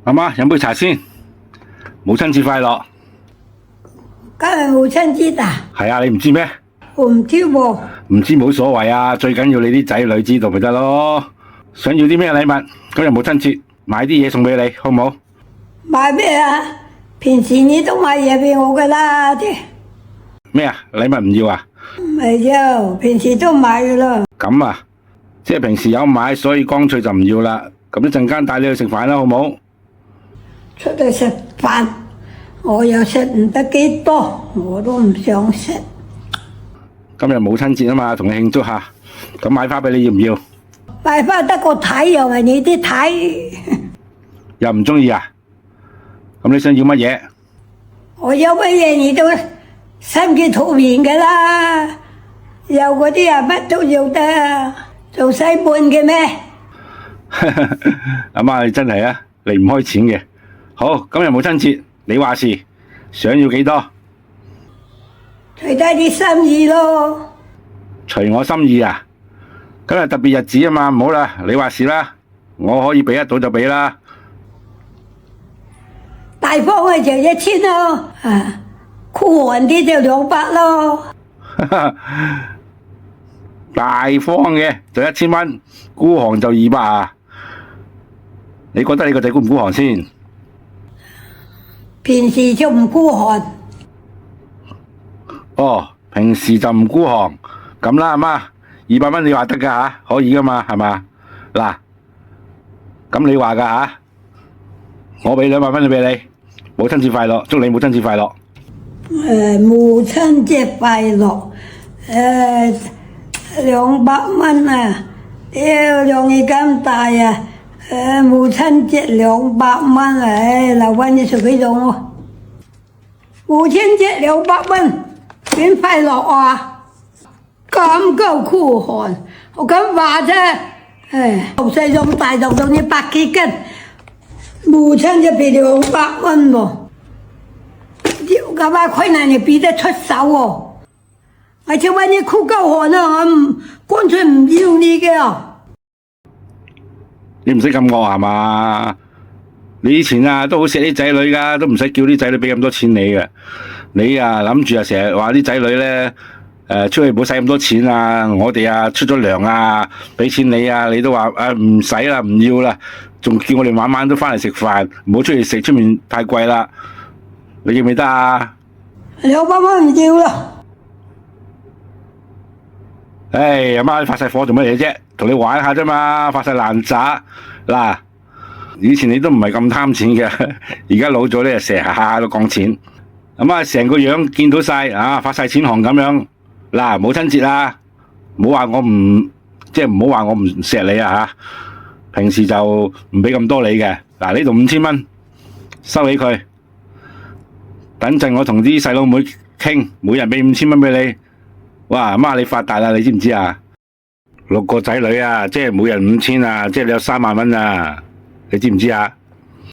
阿媽飲杯茶先，母親節快樂。今日母親節啊？係啊，你唔知咩？我唔知喎。唔知冇所謂啊，最緊要你啲仔女知道咪得咯。想要啲咩禮物？今日母親節買啲嘢送俾你，好唔好？買咩啊？平時你都買嘢俾我噶啦，咩啊？禮物唔要啊？唔係要，平時都買噶啦。咁啊，即係平時有買，所以乾脆就唔要啦。咁一陣間帶你去食飯啦，好唔好？出去食飯，我又食唔得幾多，我都唔想食。今日母親節啊嘛，同你慶祝下。咁買花俾你要唔要？買花得個睇又係你啲睇，又唔中意啊？咁你想要乜嘢？我有乜嘢你都心機肚面噶啦，有嗰啲啊乜都要得，做西半嘅咩？阿媽你真係啊，離唔開錢嘅。好，今日母親節，你話事，想要幾多？隨低啲心意咯。隨我心意啊！今日特別日子啊嘛，唔好啦，你話事啦，我可以俾得到就俾啦。大方嘅就1000咯，酷寒啲就200咯。大方嘅就1000蚊，孤寒就200啊！你覺得你個仔孤唔孤寒先？平時就唔孤寒。哦，平時就唔孤寒，咁啦，阿媽，200蚊你話得噶吓，可以噶嘛，係嘛？嗱，咁你話噶吓，我俾200蚊俾你，母親節快樂，祝你母親節快樂。母親節快樂，200蚊啊！屌，容易咁大啊！母親節200蚊啊！留翻你隨佢用喎。母親節200蚊，邊快樂啊？咁夠酷寒，我咁話啫。頭細咁大就到你100幾斤，母親節俾200蚊喎。屌咁啊，困難你俾得出手喎。我就話你酷夠寒啊，乾脆唔要你嘅。你唔使咁惡係嘛？你以前啊都好錫啲仔女噶，都唔使叫啲仔女俾咁多錢你嘅。你啊諗住啊成日話啲仔女咧出去唔好使咁多錢啊！我哋啊出咗糧啊，俾錢你啊，你都話唔使啦，唔要啦，仲叫我哋晚晚都翻嚟食飯，唔好出去食，出面太貴啦。你記唔記得啊？200蚊唔要啦。唉，阿媽你發晒火做乜嘢啫？同你玩下啫嘛，發晒爛渣嗱。以前你都唔係咁貪錢嘅，而家老咗咧，成下都講錢。阿媽成個樣見到晒啊，發晒錢寒咁樣嗱。母親節啦，唔好話我唔唔好話我唔錫你啊吓。平時就唔俾咁多你嘅嗱，呢度5000蚊收起佢。等陣我同啲細佬妹傾，每人俾5000蚊俾你。哇，阿媽你發達啦，你知唔知啊？6個仔女啊，即係每人5000啊，即係你有3萬蚊啊，你知唔知啊？